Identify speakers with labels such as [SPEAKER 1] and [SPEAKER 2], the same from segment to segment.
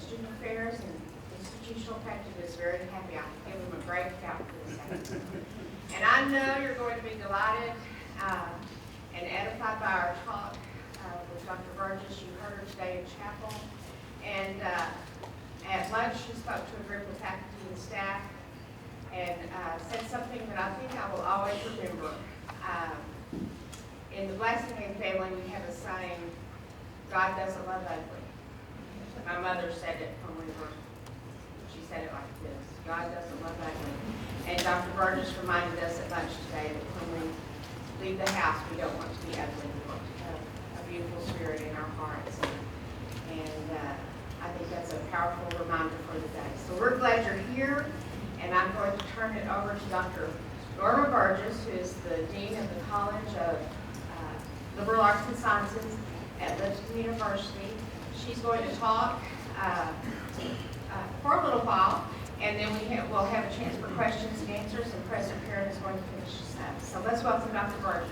[SPEAKER 1] Student Affairs and Institutional Effectiveness, very happy. I'll give him a great shout for this second. And I know you're going to be delighted and edified by our talk with Dr. Burgess. You heard her today in chapel. And at lunch, she spoke to a group of faculty and staff and said something that I think I will always remember. In the Blessing family, we have a saying, God doesn't love ugly. My mother said it when she said it like this, God doesn't love ugly. And Dr. Burgess reminded us at lunch today that when we leave the house, we don't want to be ugly. We want to have a beautiful spirit in our hearts. And I think that's a powerful reminder for the day. So we're glad you're here, and I'm going to turn it over to Dr. Norma Burgess, who is the Dean of the College of Liberal Arts and Sciences at Lipscomb University. She's going to talk for a little while, and then we'll have a chance for questions and answers, and President Perrin is going to finish us up. So let's welcome Dr. Burgess.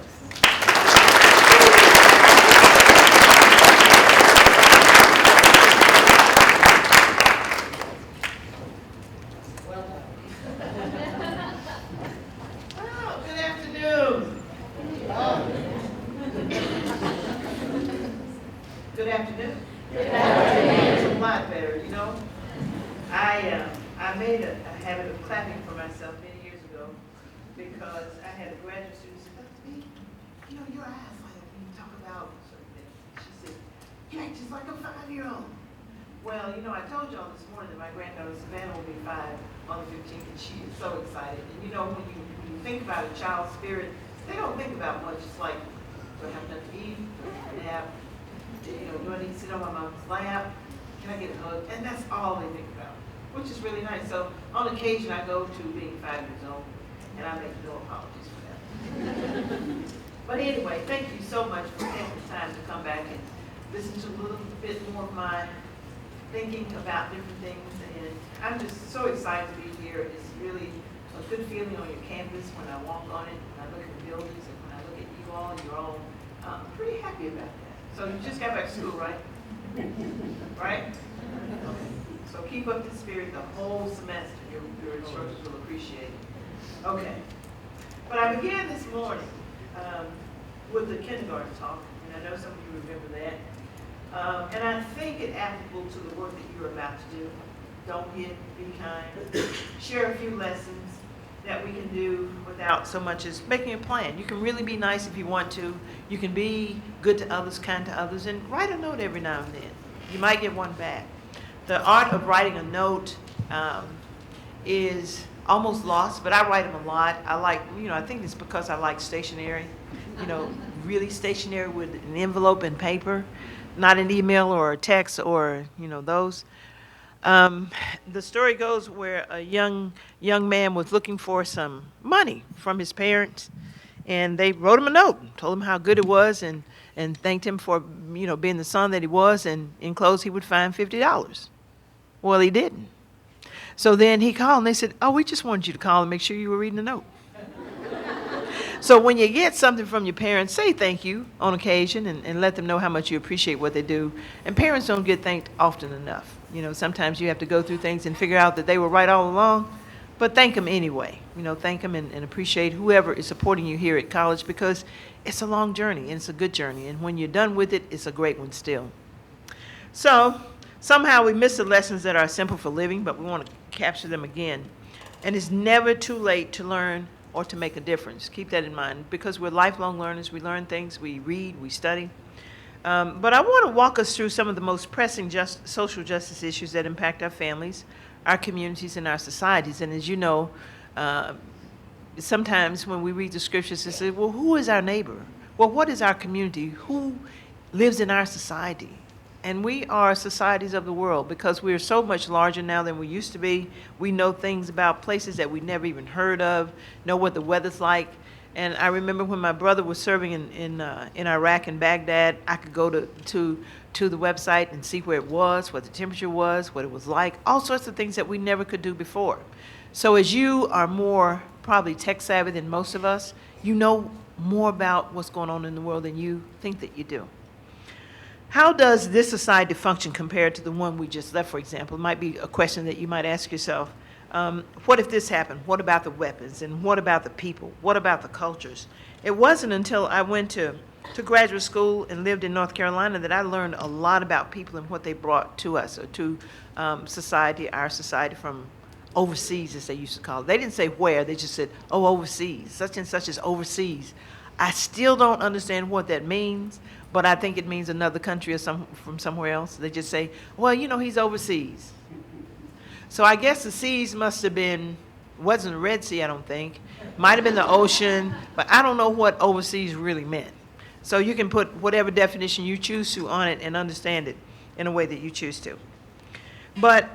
[SPEAKER 2] Good afternoon. It's a lot better, you know. I made a habit of clapping for myself many years ago because I had a graduate student say, Dr. B, you know, your eyes light up when you talk about certain things. She said, you act just like a 5-year-old. Well, you know, I told y'all this morning that my granddaughter Savannah will be 5 on the 15th, and she is so excited. And you know, when you think about a child's spirit, they don't think about much. It's like, do I have enough to eat? Do I have a nap? You know, do I need to sit on my mom's lap? Can I get a hug? And that's all they think about, which is really nice. So on occasion, I go to being 5 years old, and I make no apologies for that. But anyway, thank you so much for taking the time to come back and listen to a little bit more of my thinking about different things. And I'm just so excited to be here. It's really a good feeling on your campus when I walk on it, when I look at the buildings, and when I look at you all, you're all pretty happy about that. So you just got back to school, right? Right? Okay. So keep up the spirit the whole semester. Your instructors will appreciate it. Okay. But I began this morning with the kindergarten talk, and I know some of you remember that. And I think it applicable to the work that you're about to do. Don't hit, be kind, share a few lessons that we can do without so much as making a plan. You can really be nice if you want to. You can be good to others, kind to others, and write a note every now and then. You might get one back. The art of writing a note is almost lost, but I write them a lot. I like, you know, I think it's because I like stationery, you know, really stationery with an envelope and paper, not an email or a text or, you know, those. The story goes where a young man was looking for some money from his parents, and they wrote him a note, told him how good it was, and thanked him for, you know, being the son that he was, and enclosed he would find $50. Well, he didn't. So then he called, and they said, oh, we just wanted you to call and make sure you were reading the note. So when you get something from your parents, say thank you on occasion and let them know how much you appreciate what they do. And parents don't get thanked often enough. You know, sometimes you have to go through things and figure out that they were right all along, but thank them anyway. You know, thank them and appreciate whoever is supporting you here at college, because it's a long journey and it's a good journey. And when you're done with it, it's a great one still. So somehow we miss the lessons that are simple for living, but we want to capture them again. And it's never too late to learn or to make a difference. Keep that in mind, because we're lifelong learners. We learn things, we read, we study. But I want to walk us through some of the most pressing social justice issues that impact our families, our communities, and our societies. And as you know, sometimes when we read the scriptures, they say, well, who is our neighbor? Well, what is our community? Who lives in our society? And we are societies of the world, because we are so much larger now than we used to be. We know things about places that we never even heard of, know what the weather's like. And I remember when my brother was serving in Iraq and Baghdad, I could go to the website and see where it was, what the temperature was, what it was like, all sorts of things that we never could do before. So as you are more probably tech savvy than most of us, you know more about what's going on in the world than you think that you do. How does this society function compared to the one we just left, for example? It might be a question that you might ask yourself. What if this happened? What about the weapons? And what about the people? What about the cultures? It wasn't until I went to graduate school and lived in North Carolina that I learned a lot about people and what they brought to us, or to society, our society from overseas, as they used to call it. They didn't say where, they just said, oh, overseas, such and such is overseas. I still don't understand what that means, but I think it means another country or from somewhere else. They just say, well, you know, he's overseas. So I guess the seas must have been, wasn't the Red Sea, I don't think. Might have been the ocean, but I don't know what overseas really meant. So you can put whatever definition you choose to on it and understand it in a way that you choose to. But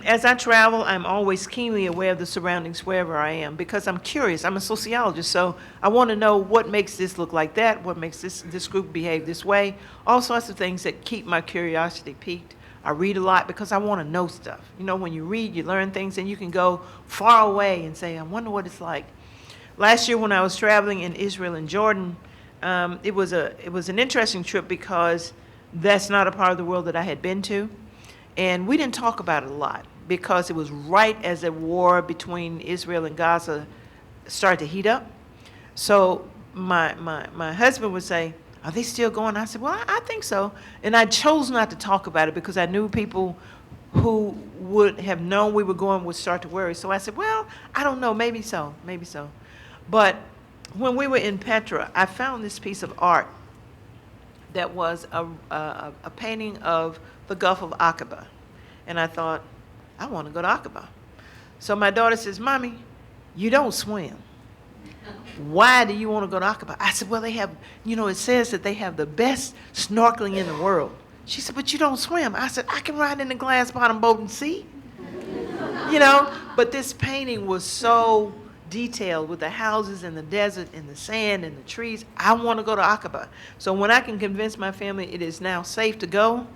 [SPEAKER 2] as I travel, I'm always keenly aware of the surroundings wherever I am, because I'm curious. I'm a sociologist, so I want to know what makes this look like that, what makes this group behave this way, all sorts of things that keep my curiosity piqued. I read a lot because I want to know stuff. You know, when you read, you learn things, and you can go far away and say, I wonder what it's like. Last year when I was traveling in Israel and Jordan, it was an interesting trip because that's not a part of the world that I had been to. And we didn't talk about it a lot because it was right as the war between Israel and Gaza started to heat up. So my husband would say, are they still going? I said, well, I think so. And I chose not to talk about it because I knew people who would have known we were going would start to worry. So I said, well, I don't know, maybe so, maybe so. But when we were in Petra, I found this piece of art that was a painting of the Gulf of Aqaba. And I thought, I want to go to Aqaba. So my daughter says, Mommy, you don't swim. Why do you want to go to Aqaba? I said, well, they have, you know, it says that they have the best snorkeling in the world. She said, but you don't swim. I said, I can ride in a glass bottom boat and see. You know, but this painting was so detailed with the houses and the desert and the sand and the trees. I want to go to Aqaba. So when I can convince my family it is now safe to go,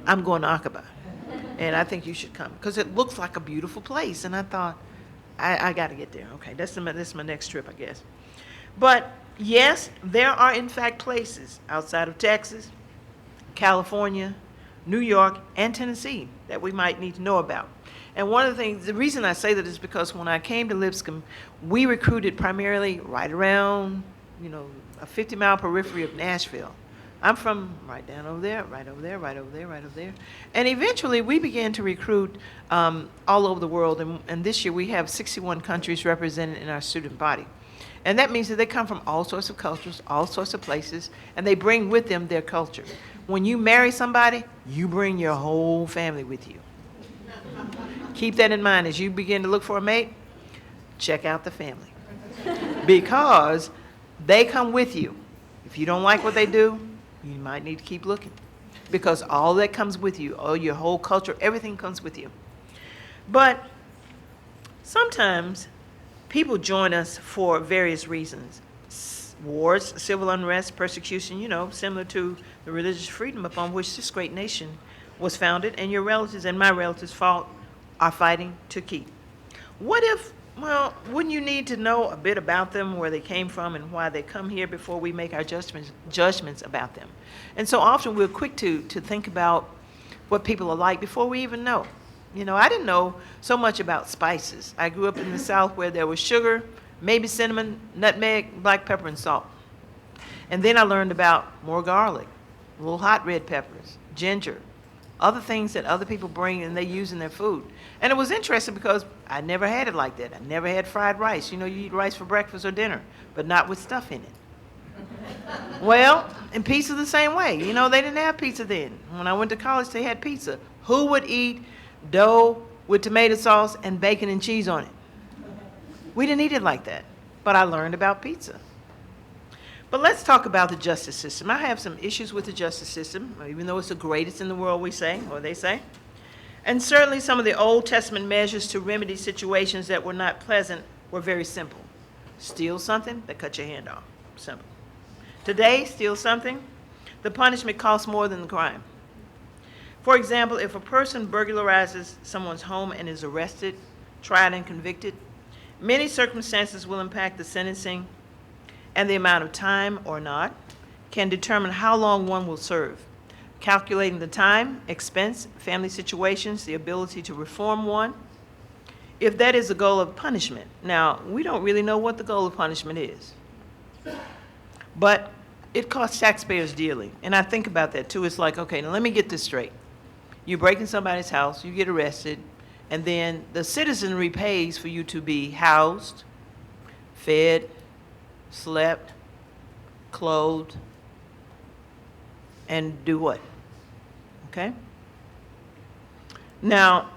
[SPEAKER 2] I'm going to Aqaba. And I think you should come because it looks like a beautiful place. And I thought, I got to get there. Okay, that's my next trip, I guess. But yes, there are in fact places outside of Texas, California, New York, and Tennessee that we might need to know about. And one of the things, the reason I say that is because when I came to Lipscomb, we recruited primarily right around, you know, a 50-mile periphery of Nashville. I'm from right down over there, right over there, right over there, right over there. And eventually we began to recruit all over the world. And this year we have 61 countries represented in our student body. And that means that they come from all sorts of cultures, all sorts of places, and they bring with them their culture. When you marry somebody, you bring your whole family with you. Keep that in mind as you begin to look for a mate. Check out the family. Because they come with you. If you don't like what they do, you might need to keep looking. Because all that comes with you, all your whole culture, everything comes with you. But sometimes people join us for various reasons. Wars, civil unrest, persecution, you know, similar to the religious freedom upon which this great nation was founded, and your relatives and my relatives are fighting to keep. What if, well, wouldn't you need to know a bit about them, where they came from and why they come here before we make our judgments about them? And so often we're quick to think about what people are like before we even know. You know, I didn't know so much about spices. I grew up in the South where there was sugar, maybe cinnamon, nutmeg, black pepper, and salt. And then I learned about more garlic, little hot red peppers, ginger, other things that other people bring and they use in their food. And it was interesting because I never had it like that. I never had fried rice. You know, you eat rice for breakfast or dinner, but not with stuff in it. Well, and pizza the same way. You know, they didn't have pizza then. When I went to college, they had pizza. Who would eat dough with tomato sauce and bacon and cheese on it? We didn't eat it like that, but I learned about pizza. But let's talk about the justice system. I have some issues with the justice system, even though it's the greatest in the world, we say, or they say. And certainly some of the Old Testament measures to remedy situations that were not pleasant were very simple. Steal something, they cut your hand off. Simple. Today, steal something, the punishment costs more than the crime. For example, if a person burglarizes someone's home and is arrested, tried, and convicted, many circumstances will impact the sentencing, and the amount of time or not can determine how long one will serve. calculating the time, expense, family situations, the ability to reform one, if that is the goal of punishment. Now, we don't really know what the goal of punishment is, but it costs taxpayers dearly. And I think about that too. It's like, okay, now let me get this straight. You break in somebody's house, you get arrested, and then the citizenry pays for you to be housed, fed, slept, clothed, and do what? Okay? Now,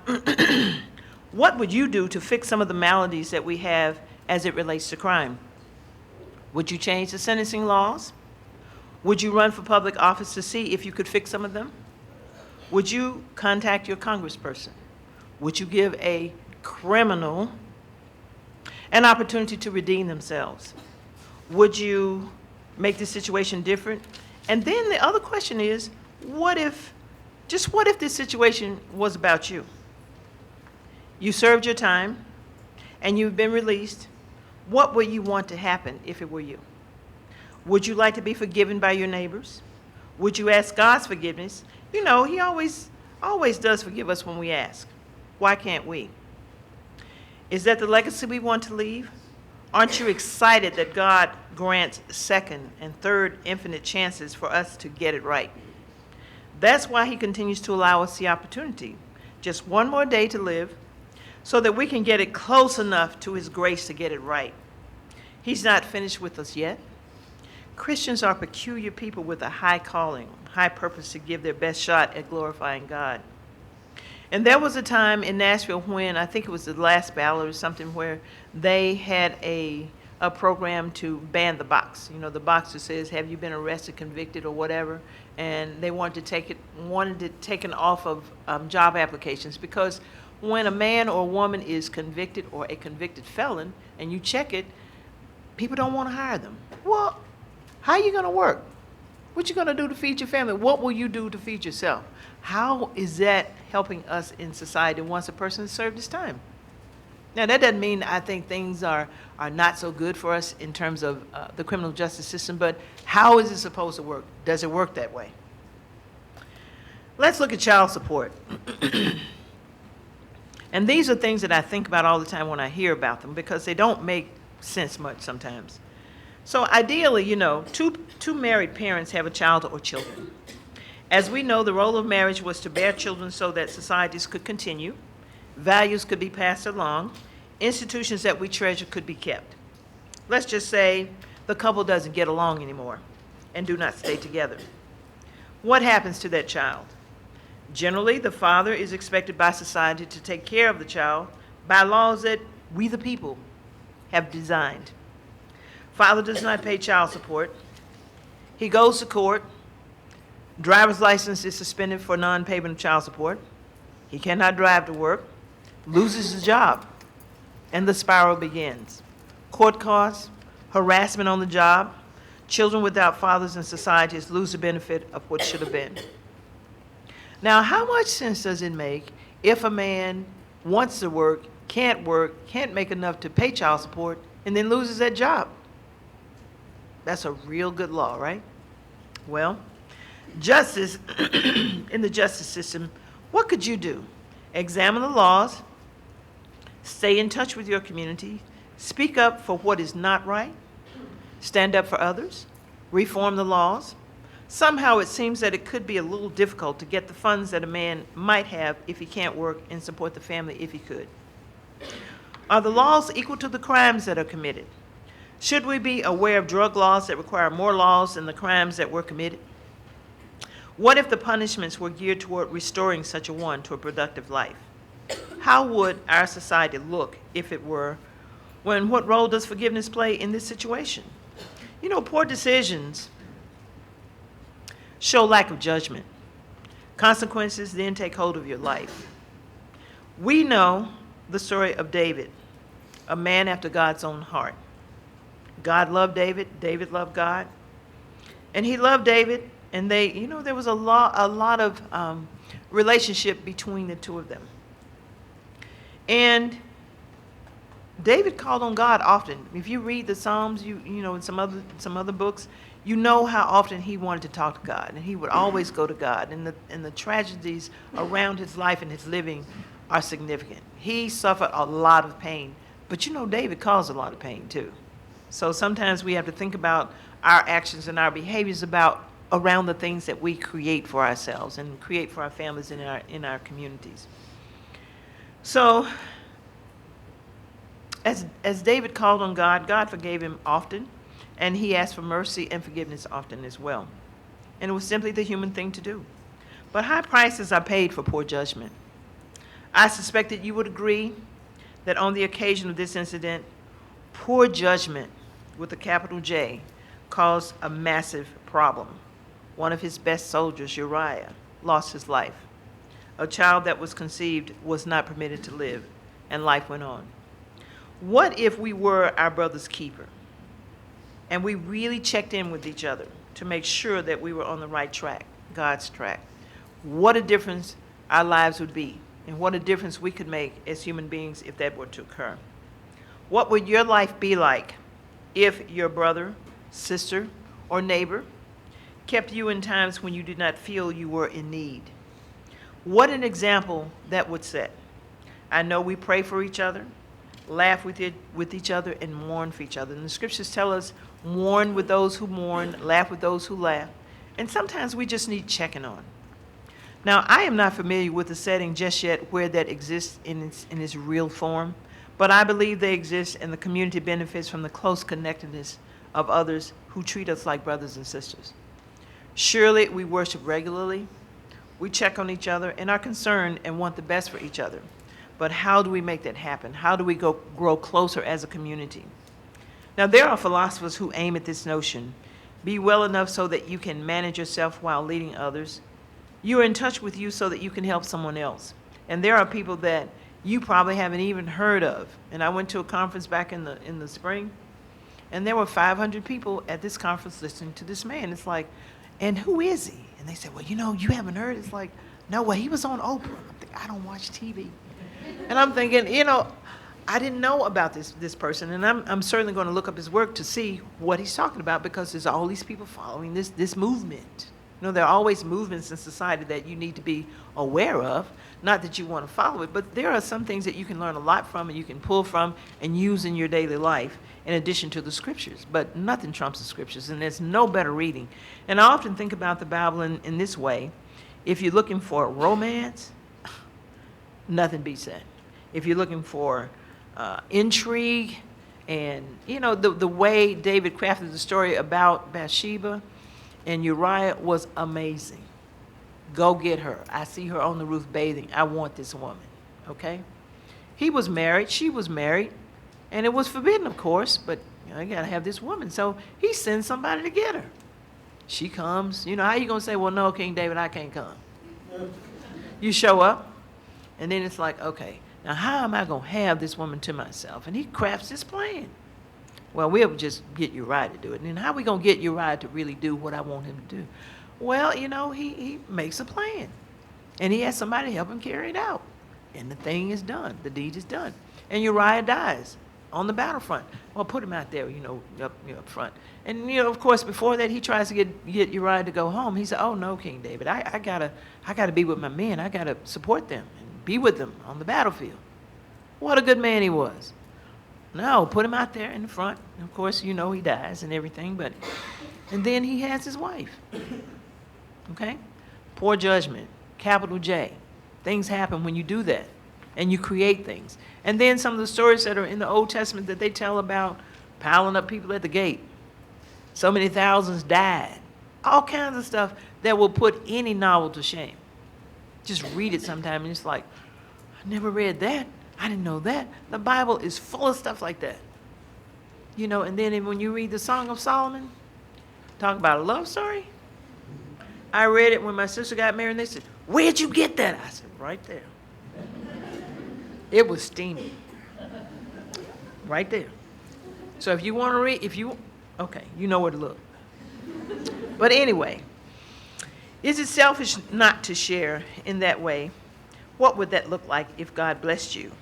[SPEAKER 2] what would you do to fix some of the maladies that we have as it relates to crime? Would you change the sentencing laws? Would you run for public office to see if you could fix some of them? Would you contact your congressperson? Would you give a criminal an opportunity to redeem themselves? Would you make the situation different? And then the other question is, what if this situation was about you? You served your time and you've been released. What would you want to happen if it were you? Would you like to be forgiven by your neighbors? Would you ask God's forgiveness? You know, he always does forgive us when we ask. Why can't we? Is that the legacy we want to leave? Aren't you excited that God grants second and third infinite chances for us to get it right? That's why he continues to allow us the opportunity. Just one more day to live so that we can get it close enough to his grace to get it right. He's not finished with us yet. Christians are peculiar people with a high calling, high purpose to give their best shot at glorifying God. And there was a time in Nashville when, I think it was the last ballot or something, where they had a program to ban the box. You know, the box that says, have you been arrested, convicted, or whatever? And they wanted it taken off of job applications, because when a man or a woman is convicted or a convicted felon and you check it, people don't want to hire them. Well, how are you going to work? What you going to do to feed your family? What will you do to feed yourself? How is that helping us in society once a person has served his time? Now, that doesn't mean I think things are not so good for us in terms of the criminal justice system, but how is it supposed to work? Does it work that way? Let's look at child support. And these are things that I think about all the time when I hear about them, because they don't make sense much sometimes. So ideally, you know, two married parents have a child or children. As we know, the role of marriage was to bear children so that societies could continue, values could be passed along, institutions that we treasure could be kept. Let's just say the couple doesn't get along anymore and do not stay together. What happens to that child? Generally, the father is expected by society to take care of the child by laws that we the people have designed. Father does not pay child support. He goes to court. Driver's license is suspended for non-payment of child support. He cannot drive to work, loses his job, and the spiral begins. Court costs, harassment on the job, children without fathers in societies lose the benefit of what should have been. Now, how much sense does it make if a man wants to work, can't make enough to pay child support, and then loses that job? That's a real good law, right? Well, justice in the justice system, what could you do? Examine the laws, stay in touch with your community, speak up for what is not right, stand up for others, reform the laws. Somehow it seems that it could be a little difficult to get the funds that a man might have if he can't work and support the family if he could. Are the laws equal to the crimes that are committed? Should we be aware of drug laws that require more laws than the crimes that were committed? What if the punishments were geared toward restoring such a one to a productive life? How would our society look if it were? What role does forgiveness play in this situation? You know, poor decisions show lack of judgment. Consequences then take hold of your life. We know the story of David, a man after God's own heart. God loved David, David loved God, and he loved David, and there was a lot of relationship between the two of them. And David called on God often. If you read the Psalms, you know, in some other books, You know how often he wanted to talk to God, and he would always go to God. And the tragedies around his life and his living are significant. He suffered a lot of pain, but you know David caused a lot of pain too. So sometimes we have to think about our actions and our behaviors around the things that we create for ourselves and create for our families and in our communities. So as David called on God, God forgave him often, and he asked for mercy and forgiveness often as well. And it was simply the human thing to do. But high prices are paid for poor judgment. I suspect that you would agree that on the occasion of this incident, poor judgment with a capital J caused a massive problem. One of his best soldiers, Uriah, lost his life. A child that was conceived was not permitted to live, and life went on. What if we were our brother's keeper, and we really checked in with each other to make sure that we were on the right track, God's track? What a difference our lives would be, and what a difference we could make as human beings if that were to occur. What would your life be like if your brother, sister, or neighbor kept you in times when you did not feel you were in need? What an example that would set. I know we pray for each other, laugh with each other, and mourn for each other. And the scriptures tell us, mourn with those who mourn, laugh with those who laugh. And sometimes we just need checking on. Now, I am not familiar with the setting just yet where that exists in its real form, but I believe they exist, and the community benefits from the close connectedness of others who treat us like brothers and sisters. Surely we worship regularly, we check on each other, and are concerned and want the best for each other. But how do we make that happen? How do we grow closer as a community? Now, there are philosophers who aim at this notion. Be well enough so that you can manage yourself while leading others. You are in touch with you so that you can help someone else. And there are people that you probably haven't even heard of. And I went to a conference back in the spring, and there were 500 people at this conference listening to this man. It's like, and who is he? And they said, well, you haven't heard? It's like, no, well, he was on Oprah. I'm thinking, I don't watch TV. And I'm thinking, I didn't know about this person, and I'm certainly going to look up his work to see what he's talking about, because there's all these people following this movement. There are always movements in society that you need to be aware of, not that you want to follow it, but there are some things that you can learn a lot from and you can pull from and use in your daily life in addition to the scriptures. But nothing trumps the scriptures, and there's no better reading. And I often think about the Bible in this way. If you're looking for romance, nothing beats that. If you're looking for intrigue, and the way David crafted the story about Bathsheba and Uriah was amazing. Go get her. I see her on the roof bathing. I want this woman. Okay? He was married. She was married. And it was forbidden, of course, but I got to have this woman. So he sends somebody to get her. She comes. How you going to say, well, no, King David, I can't come? You show up, and then it's like, okay, now how am I going to have this woman to myself? And he crafts this plan. Well, we'll just get Uriah to do it. And then how are we going to get Uriah to really do what I want him to do? Well, he makes a plan. And he has somebody help him carry it out. And the thing is done. The deed is done. And Uriah dies on the battlefront. Well, put him out there, up front. And, of course, before that, he tries to get Uriah to go home. He said, oh, no, King David, I gotta be with my men. I got to support them and be with them on the battlefield. What a good man he was. No, put him out there in the front. And of course, he dies and everything, and then he has his wife. Okay? Poor judgment, capital J. Things happen when you do that, and you create things. And then some of the stories that are in the Old Testament that they tell about piling up people at the gate. So many thousands died. All kinds of stuff that will put any novel to shame. Just read it sometime, and it's like, I never read that. I didn't know that. The Bible is full of stuff like that. And then when you read the Song of Solomon, talk about a love story. I read it when my sister got married, and they said, where'd you get that? I said, right there. It was steamy. Right there. So if you want to read, okay, you know where to look. But anyway, is it selfish not to share in that way? What would that look like if God blessed you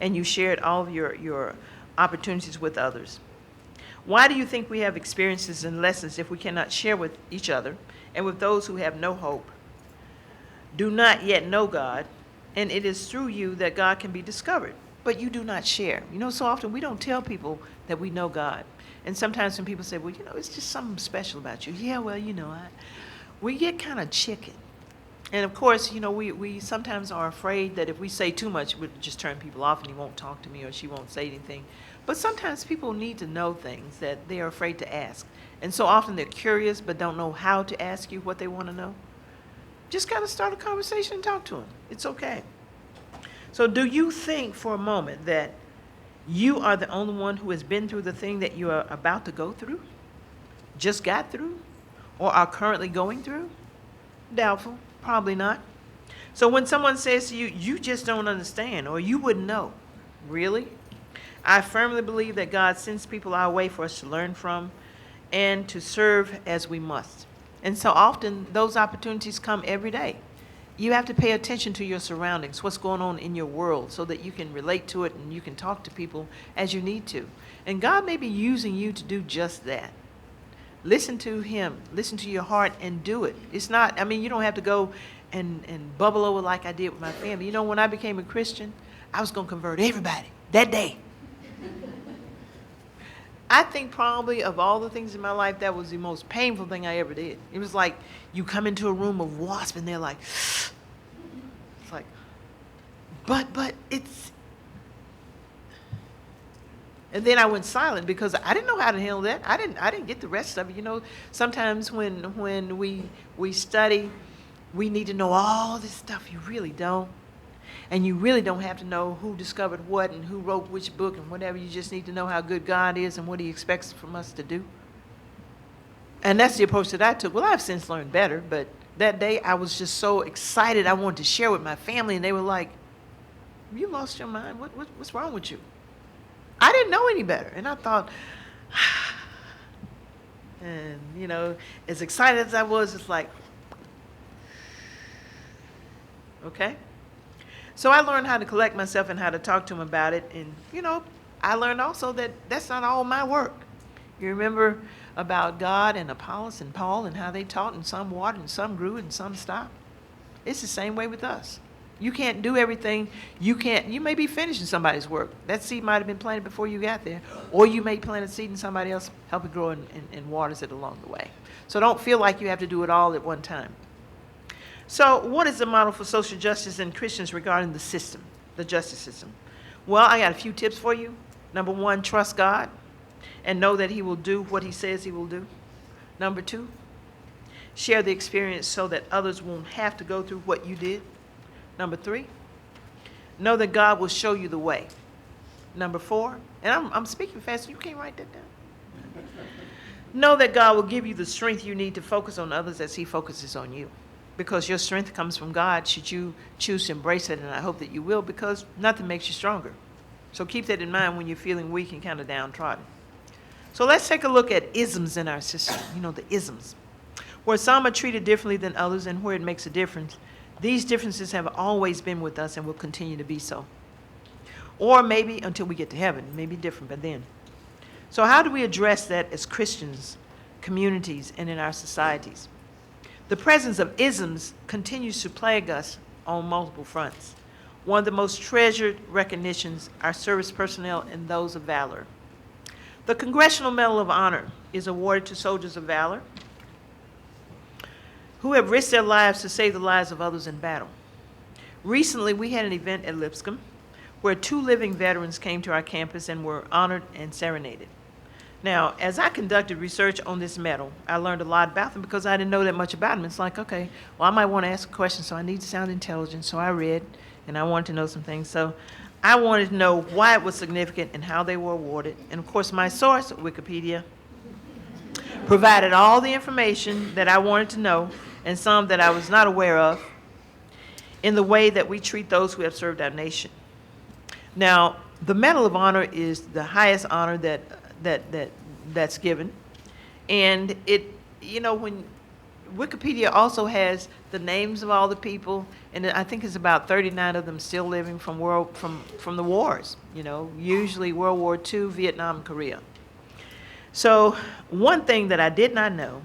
[SPEAKER 2] and you shared all of your opportunities with others?
[SPEAKER 3] Why do you think we have experiences and lessons if we cannot share with each other and with those who have no hope, do not yet know God, and it is through you that God can be discovered? But you do not share. So often we don't tell people that we know God. And sometimes when people say, well, it's just something special about you. Yeah, well, we get kind of chicken. And of course, we sometimes are afraid that if we say too much, we'll just turn people off and he won't talk to me or she won't say anything. But sometimes people need to know things that they are afraid to ask. And so often they're curious but don't know how to ask you what they want to know. Just got to start a conversation and talk to them. It's okay. So do you think for a moment that you are the only one who has been through the thing that you are about to go through, just got through, or are currently going through? Doubtful. Probably not. So when someone says to you, you just don't understand, or you wouldn't know, really? I firmly believe that God sends people our way for us to learn from and to serve as we must. And so often those opportunities come every day. You have to pay attention to your surroundings, what's going on in your world, so that you can relate to it and you can talk to people as you need to. And God may be using you to do just that. Listen to him, listen to your heart, and do it. It's not, you don't have to go and bubble over like I did with my family. When I became a Christian, I was going to convert everybody that day. I think probably of all the things in my life, that was the most painful thing I ever did. It was like you come into a room of wasps and they're like, it's like, but it's, and then I went silent because I didn't know how to handle that. I didn't get the rest of it. Sometimes when we study, we need to know all this stuff. You really don't. And you really don't have to know who discovered what and who wrote which book and whatever. You just need to know how good God is and what he expects from us to do. And that's the approach that I took. Well, I've since learned better, but that day I was just so excited. I wanted to share with my family, and they were like, you lost your mind? What's wrong with you? I didn't know any better. And I thought, and as excited as I was, it's like, okay. So I learned how to collect myself and how to talk to him about it. And, I learned also that that's not all my work. You remember about God and Apollos and Paul and how they taught, and some watered and some grew and some stopped? It's the same way with us. You can't do everything. You may be finishing somebody's work. That seed might have been planted before you got there. Or you may plant a seed and somebody else help it grow and waters it along the way. So don't feel like you have to do it all at one time. So what is the model for social justice and Christians regarding the system, the justice system? Well, I got a few tips for you. Number 1, trust God and know that he will do what he says he will do. Number 2, share the experience so that others won't have to go through what you did. Number 3, know that God will show you the way. Number 4, and I'm speaking fast, you can't write that down. Know that God will give you the strength you need to focus on others as he focuses on you. Because your strength comes from God should you choose to embrace it, and I hope that you will, because nothing makes you stronger. So keep that in mind when you're feeling weak and kind of downtrodden. So let's take a look at isms in our system, the isms. Where some are treated differently than others and where it makes a difference. These differences have always been with us and will continue to be so. Or maybe until we get to heaven, it may be different by then. So how do we address that as Christians, communities, and in our societies? The presence of isms continues to plague us on multiple fronts. One of the most treasured recognitions are service personnel and those of valor. The Congressional Medal of Honor is awarded to soldiers of valor who have risked their lives to save the lives of others in battle. Recently, we had an event at Lipscomb where 2 living veterans came to our campus and were honored and serenaded. Now, as I conducted research on this medal, I learned a lot about them because I didn't know that much about them. It's like, okay, well, I might want to ask a question, so I need to sound intelligent. So I read, and I wanted to know some things. So I wanted to know why it was significant and how they were awarded. And, of course, my source, Wikipedia, provided all the information that I wanted to know and some that I was not aware of in the way that we treat those who have served our nation. Now, the Medal of Honor is the highest honor that's given, and it, when Wikipedia also has the names of all the people, and I think it's about 39 of them still living from the wars. Usually World War II, Vietnam, and Korea. So one thing that I did not know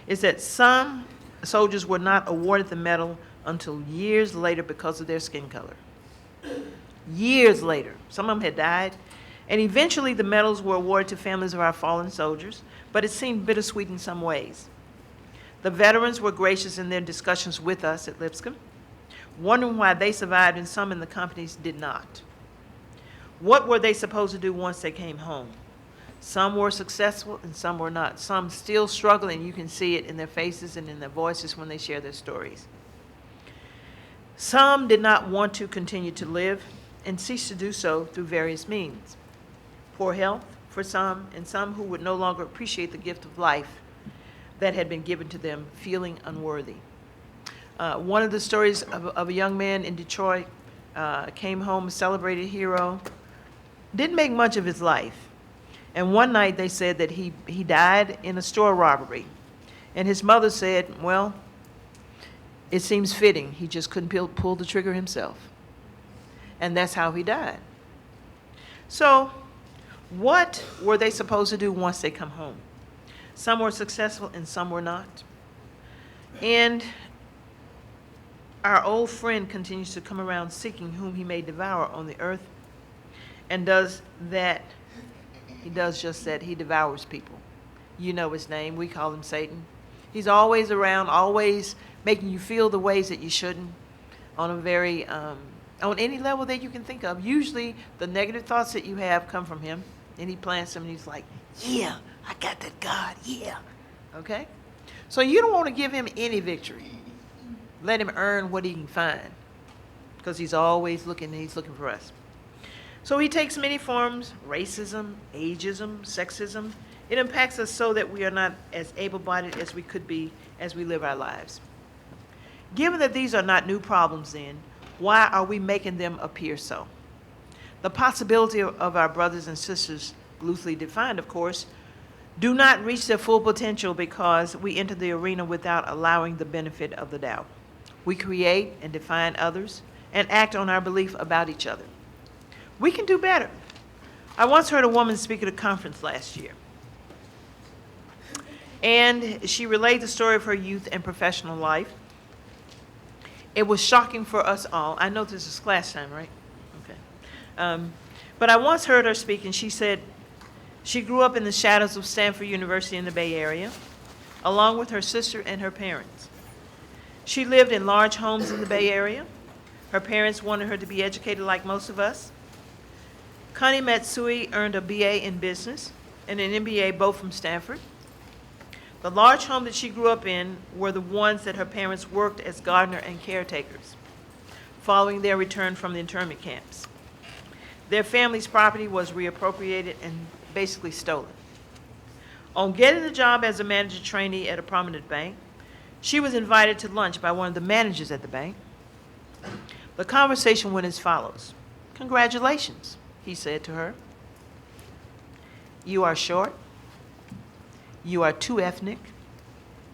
[SPEAKER 3] is that some soldiers were not awarded the medal until years later because of their skin color. Years later. Some of them had died. And eventually the medals were awarded to families of our fallen soldiers, but it seemed bittersweet in some ways. The veterans were gracious in their discussions with us at Lipscomb, wondering why they survived and some in the companies did not. What were they supposed to do once they came home? Some were successful and some were not. Some still struggle, and you can see it in their faces and in their voices when they share their stories. Some did not want to continue to live and ceased to do so through various means. Poor health for some, and some who would no longer appreciate the gift of life that had been given to them, feeling unworthy. One of the stories of a young man in Detroit, came home, a celebrated hero, didn't make much of his life. And one night they said that he died in a store robbery. And his mother said, well, it seems fitting. He just couldn't pull the trigger himself. And that's how he died. So what were they supposed to do once they come home? Some were successful and some were not. And our old friend continues to come around seeking whom he may devour on the earth, and does that. He does just that. He devours people. You know his name. We call him Satan. He's always around, always making you feel the ways that you shouldn't, on a very, on any level that you can think of. Usually the negative thoughts that you have come from him, and he plants them, and he's like, yeah, I got that God, yeah. Okay? So you don't want to give him any victory. Let him earn what he can find, because he's always looking, and he's looking for us. So he takes many forms: racism, ageism, sexism. It impacts us so that we are not as able-bodied as we could be as we live our lives. Given that these are not new problems then, why are we making them appear so? The possibility of our brothers and sisters, loosely defined of course, do not reach their full potential because we enter the arena without allowing the benefit of the doubt. We create and define others and act on our belief about each other. We can do better. I once heard a woman speak at a conference last year, and she relayed the story of her youth and professional life. It was shocking for us all. I know this is class time, right? Okay. But I once heard her speak, and she said she grew up in the shadows of Stanford University in the Bay Area, along with her sister and her parents. She lived in large homes in the Bay Area. Her parents wanted her to be educated like most of us. Connie Matsui earned a BA in business and an MBA, both from Stanford. The large home that she grew up in were the ones that her parents worked as gardener and caretakers, following their return from the internment camps. Their family's property was reappropriated and basically stolen. On getting the job as a manager trainee at a prominent bank, she was invited to lunch by one of the managers at the bank. The conversation went as follows. "Congratulations," he said to her. "You are short. You are too ethnic.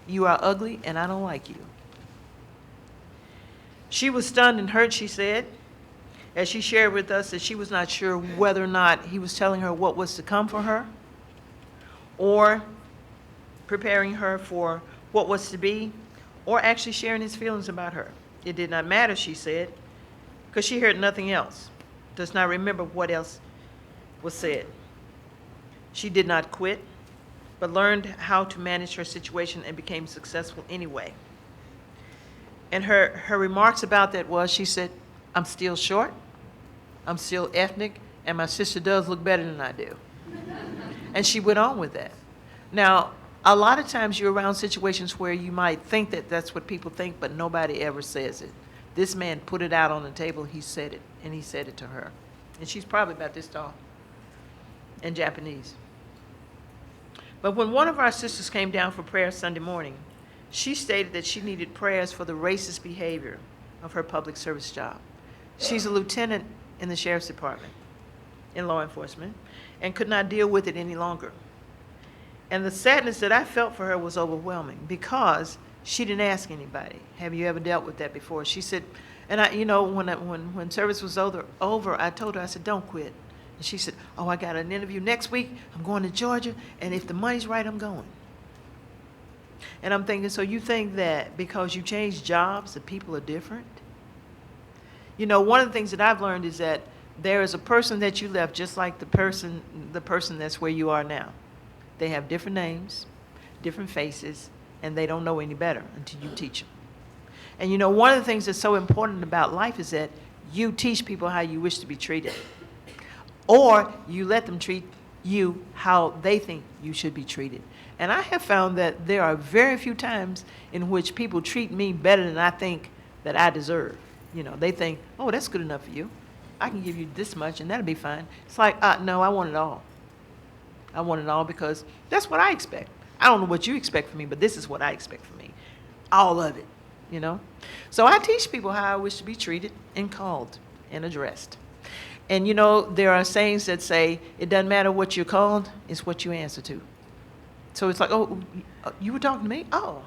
[SPEAKER 3] You are ugly, and I don't like you." She was stunned and hurt, she said, as she shared with us that she was not sure whether or not he was telling her what was to come for her or preparing her for what was to be, or actually sharing his feelings about her. It did not matter, she said, because she heard nothing else, does not remember what else was said. She did not quit, but learned how to manage her situation and became successful anyway. And her remarks about that was, she said, "I'm still short, I'm still ethnic, and my sister does look better than I do." And she went on with that. Now, a lot of times you're around situations where you might think that that's what people think, but nobody ever says it. This man put it out on the table, he said it, and he said it to her. And she's probably about this tall, in Japanese. But when one of our sisters came down for prayer Sunday morning, she stated that she needed prayers for the racist behavior of her public service job. She's a lieutenant in the sheriff's department, in law enforcement, and could not deal with it any longer. And the sadness that I felt for her was overwhelming because she didn't ask anybody, "Have you ever dealt with that before?" She said, and I, when service was over, I told her, I said, "Don't quit. And she said, oh, I got an interview next week. I'm going to Georgia, and if the money's right, I'm going. And I'm thinking, so you think that because you changed jobs, that people are different? You know, one of the things that I've learned is that there is a person that you left just like the person that's where you are now. They have different names, different faces, and they don't know any better until you teach them. And you know, one of the things that's so important about life is that you teach people how you wish to be treated. Or you let them treat you how they think you should be treated. And I have found that there are very few times in which people treat me better than I think that I deserve. You know, they think, oh, that's good enough for you. I can give you this much and that'll be fine. It's like, no, I want it all. I want it all because that's what I expect. I don't know what you expect from me, but this is what I expect from me. All of it, you know. So I teach people how I wish to be treated and called and addressed. And you know, there are sayings that say, it doesn't matter what you're called, it's what you answer to. So it's like, oh, you were talking to me? Oh,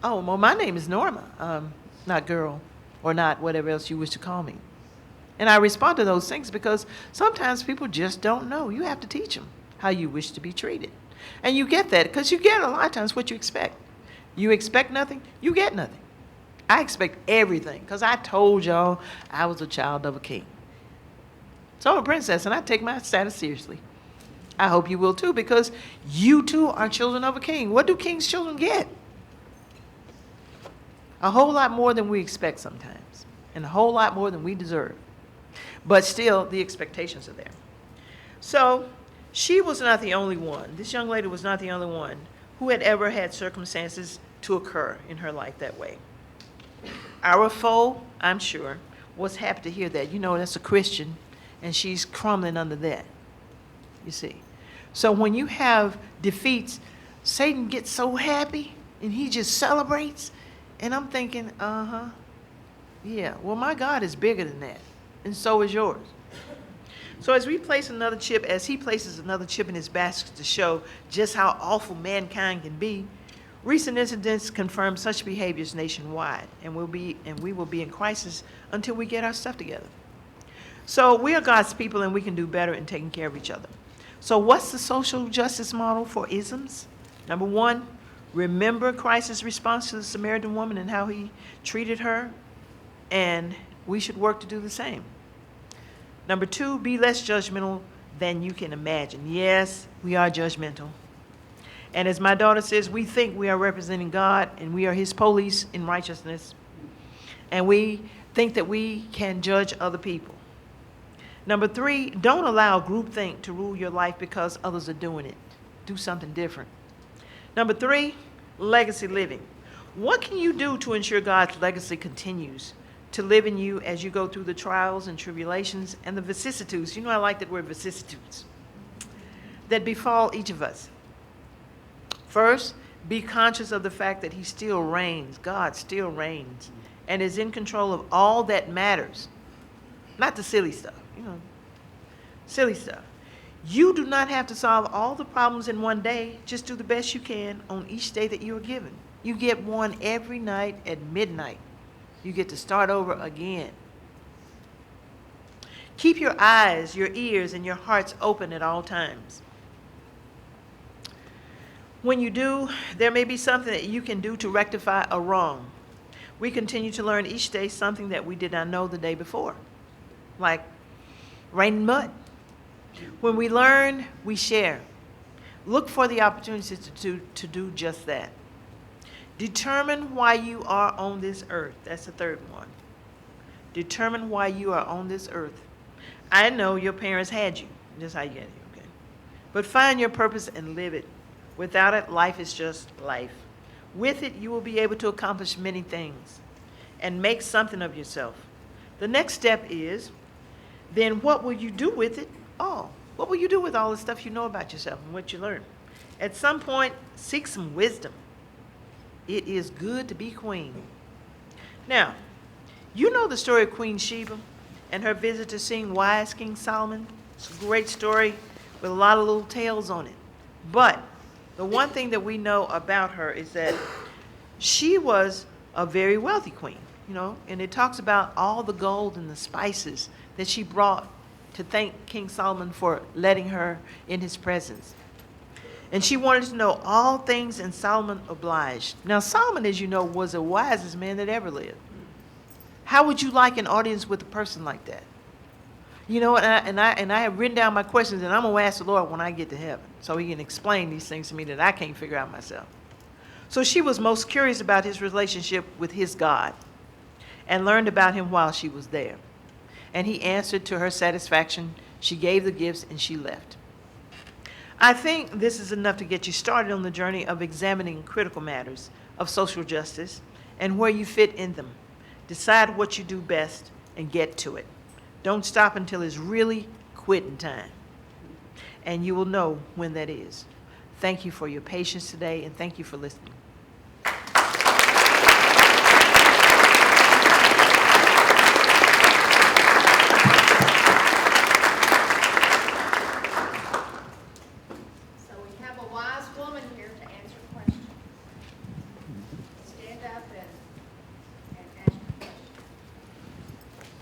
[SPEAKER 3] well, my name is Norma, not girl, or not whatever else you wish to call me. And I respond to those things because sometimes people just don't know. You have to teach them how you wish to be treated. And you get that because you get a lot of times what you expect. You expect nothing, you get nothing. I expect everything because I told y'all I was a child of a king. So I'm a princess and I take my status seriously. I hope you will too, because you too are children of a king. What do king's children get? A whole lot more than we expect sometimes, and a whole lot more than we deserve. But still, the expectations are there. So she was not the only one. This young lady was not the only one who had ever had circumstances to occur in her life that way. Our foe, I'm sure, was happy to hear that. You know, that's a Christian, and she's crumbling under that, you see. So when you have defeats, Satan gets so happy and he just celebrates. And I'm thinking, yeah, well, my God is bigger than that. And so is yours. So as he places another chip in his basket to show just how awful mankind can be, recent incidents confirm such behaviors nationwide. And we will be in crisis until we get our stuff together. So we are God's people and we can do better in taking care of each other. So what's the social justice model for isms? Number one, remember Christ's response to the Samaritan woman and how he treated her, and we should work to do the same. Number two, be less judgmental than you can imagine. Yes, we are judgmental. And as my daughter says, we think we are representing God and we are his police in righteousness. And we think that we can judge other people. Number three, don't allow groupthink to rule your life because others are doing it. Do something different. Number three, legacy living. What can you do to ensure God's legacy continues to live in you as you go through the trials and tribulations and the vicissitudes? You know, I like that word, vicissitudes, that befall each of us. First, be conscious of the fact that he still reigns. God still reigns and is in control of all that matters. Not the silly stuff, you know, silly stuff. You do not have to solve all the problems in one day. Just do the best you can on each day that you are given. You get one every night at midnight. You get to start over again. Keep your eyes, your ears, and your hearts open at all times. When you do, there may be something that you can do to rectify a wrong. We continue to learn each day something that we did not know the day before, like rain and mud. When we learn, we share. Look for the opportunities to do just that. Determine why you are on this earth. That's the third one. Determine why you are on this earth. I know your parents had you. That's how you get here, okay? But find your purpose and live it. Without it, life is just life. With it, you will be able to accomplish many things and make something of yourself. The next step is, then what will you do with it all? What will you do with all the stuff you know about yourself and what you learn? At some point, seek some wisdom. It is good to be queen. Now, you know the story of Queen Sheba and her visit to seeing wise King Solomon. It's a great story with a lot of little tales on it. But the one thing that we know about her is that she was a very wealthy queen, you know, and it talks about all the gold and the spices that she brought to thank King Solomon for letting her in his presence. And she wanted to know all things, and Solomon obliged. Now, Solomon, as you know, was the wisest man that ever lived. How would you like an audience with a person like that? You know, and I have written down my questions, and I'm going to ask the Lord when I get to heaven, so he can explain these things to me that I can't figure out myself. So she was most curious about his relationship with his God and learned about him while she was there. And he answered to her satisfaction. She gave the gifts, and she left. I think this is enough to get you started on the journey of examining critical matters of social justice and where you fit in them. Decide what you do best and get to it. Don't stop until it's really quitting time. And you will know when that is. Thank you for your patience today, and thank you for listening.
[SPEAKER 1] So we have a wise woman here to answer questions. Stand up and ask your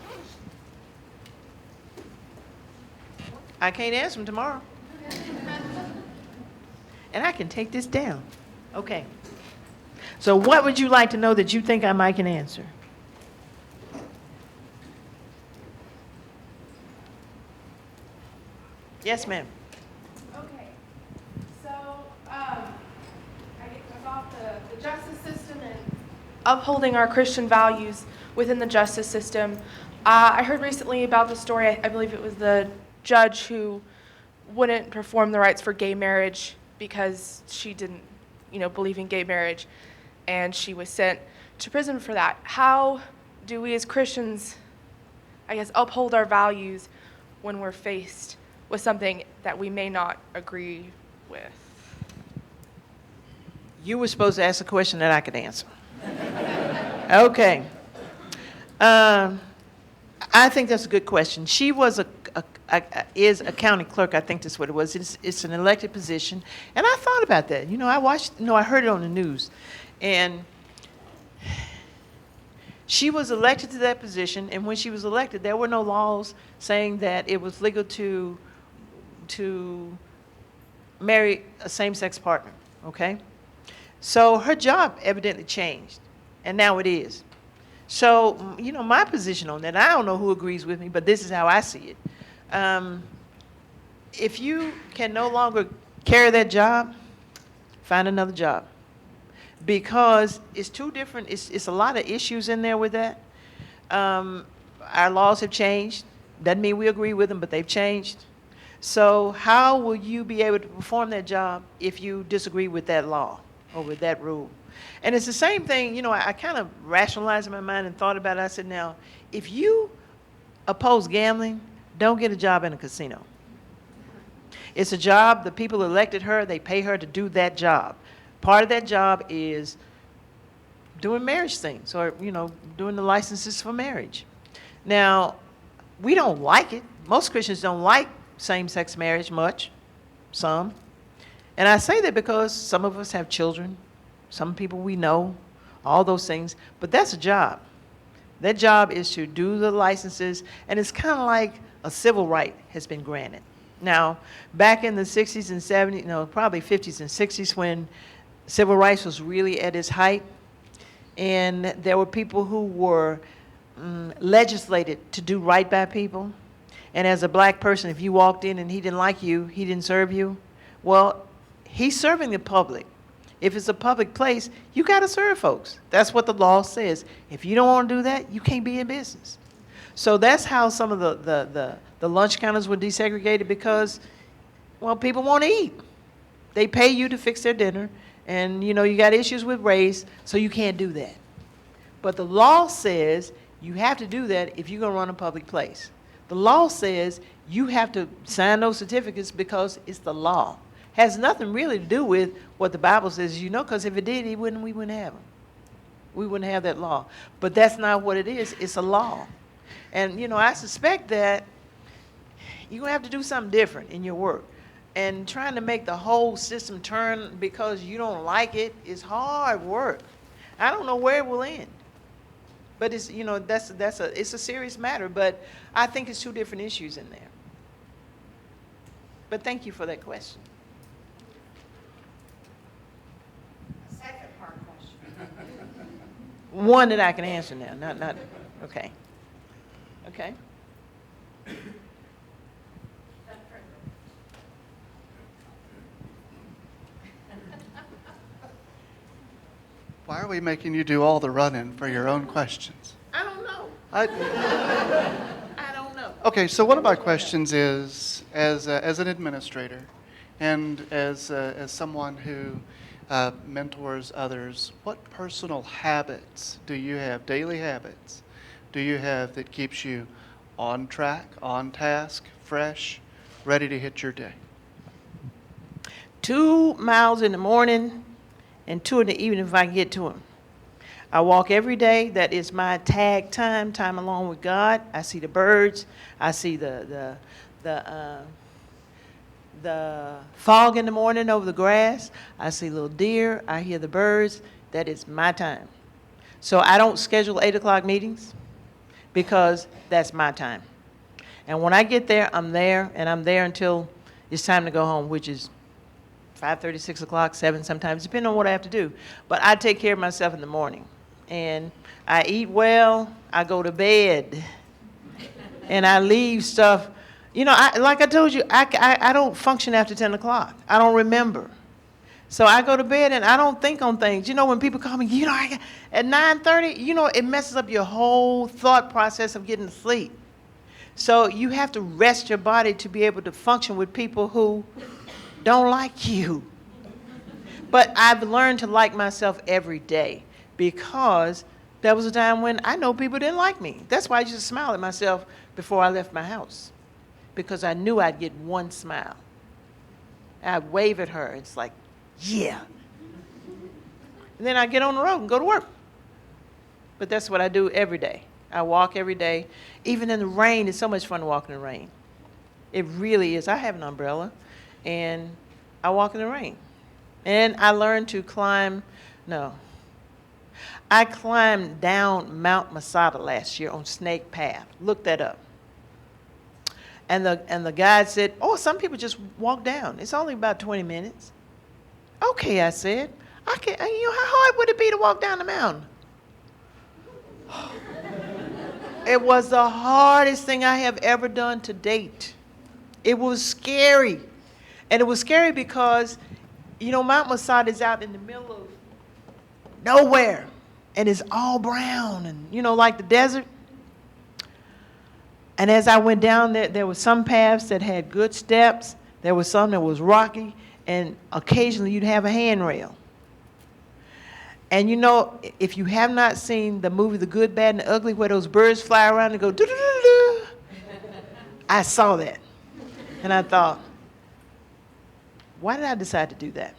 [SPEAKER 1] question.
[SPEAKER 3] I can't answer them tomorrow. And I can take this down. Okay. So what would you like to know that you think I might can answer? Yes, ma'am.
[SPEAKER 4] Okay, so, about the justice system and upholding our Christian values within the justice system. I heard recently about the story, I believe it was the judge who wouldn't perform the rites for gay marriage because she didn't, believe in gay marriage, and she was sent to prison for that. How do we as Christians, uphold our values when we're faced with something that we may not agree with?
[SPEAKER 3] You were supposed to ask a question that I could answer. Okay. I think that's a good question. She was is a county clerk. I think that's what it was. It's an elected position, and I thought about that. I heard it on the news, and she was elected to that position. And when she was elected, there were no laws saying that it was legal to marry a same-sex partner. Okay, so her job evidently changed, and now it is. So, my position on that, I don't know who agrees with me, but this is how I see it. If you can no longer carry that job, find another job. Because it's two different, it's a lot of issues in there with that. Our laws have changed. Doesn't mean we agree with them, but they've changed. So how will you be able to perform that job if you disagree with that law or with that rule? And it's the same thing, I kind of rationalized in my mind and thought about it. I said, now, if you oppose gambling, don't get a job in a casino. It's a job, the people elected her, they pay her to do that job. Part of that job is doing marriage things or, doing the licenses for marriage. Now, we don't like it. Most Christians don't like same-sex marriage much, some. And I say that because some of us have children, some people we know, all those things, but that's a job. That job is to do the licenses, and it's kind of like a civil right has been granted. Now, back in the 60s and 70s, probably 50s and 60s when civil rights was really at its height, and there were people who were legislated to do right by people. And as a black person, if you walked in and he didn't like you, he didn't serve you, well, he's serving the public. If it's a public place, you got to serve folks. That's what the law says. If you don't want to do that, you can't be in business. So that's how some of the lunch counters were desegregated because, well, people want to eat. They pay you to fix their dinner, and, you got issues with race, so you can't do that. But the law says you have to do that if you're going to run a public place. The law says you have to sign those certificates because it's the law. Has nothing really to do with what the Bible says, because if it did, we wouldn't have them. We wouldn't have that law. But that's not what it is. It's a law. And, I suspect that you're going to have to do something different in your work. And trying to make the whole system turn because you don't like it is hard work. I don't know where it will end. But it's, it's a serious matter. But I think it's two different issues in there. But thank you for that question.
[SPEAKER 1] A second part question.
[SPEAKER 3] One that I can answer now, not, okay. Okay.
[SPEAKER 5] Why are we making you do all the running for your own questions?
[SPEAKER 3] I don't know. I don't know.
[SPEAKER 5] Okay, so one of my questions is, as an administrator and as someone who mentors others, what personal habits do you have, daily habits, do you have that keeps you on track, on task, fresh, ready to hit your day?
[SPEAKER 3] 2 miles in the morning and 2 in the evening if I can get to them. I walk every day. That is my tag time alone with God. I see the birds. I see the fog in the morning over the grass. I see little deer. I hear the birds. That is my time. So I don't schedule 8 o'clock meetings because that's my time. And when I get there, I'm there, and I'm there until it's time to go home, which is 5:30, 6 o'clock, 7 sometimes, depending on what I have to do. But I take care of myself in the morning. And I eat well, I go to bed, and I leave stuff. You know, like I told you, I don't function after 10 o'clock. I don't remember. So I go to bed, and I don't think on things. You know, when people call me, you know, at 9:30, you know, it messes up your whole thought process of getting to sleep. So you have to rest your body to be able to function with people who don't like you. But I've learned to like myself every day because there was a time when I know people didn't like me. That's why I used to smile at myself before I left my house, because I knew I'd get one smile. I'd wave at her. It's like, yeah. And then I get on the road and go to work. But that's what I do every day. I walk every day. Even in the rain, it's so much fun to walk in the rain. It really is. I have an umbrella, and I walk in the rain. And I learned to I climbed down Mount Masada last year on Snake Path. Look that up. And the guide said, oh, some people just walk down. It's only about 20 minutes. Okay, I said. How hard would it be to walk down the mountain? It was the hardest thing I have ever done to date. It was scary. And it was scary because, you know, Mount Masada is out in the middle of nowhere. And it's all brown and, you know, like the desert. And as I went down there were some paths that had good steps. There was some that was rocky. And occasionally you'd have a handrail. And you know, if you have not seen the movie The Good, Bad, and the Ugly, where those birds fly around and go doo-doo-doo-doo, I saw that. And I thought, why did I decide to do that?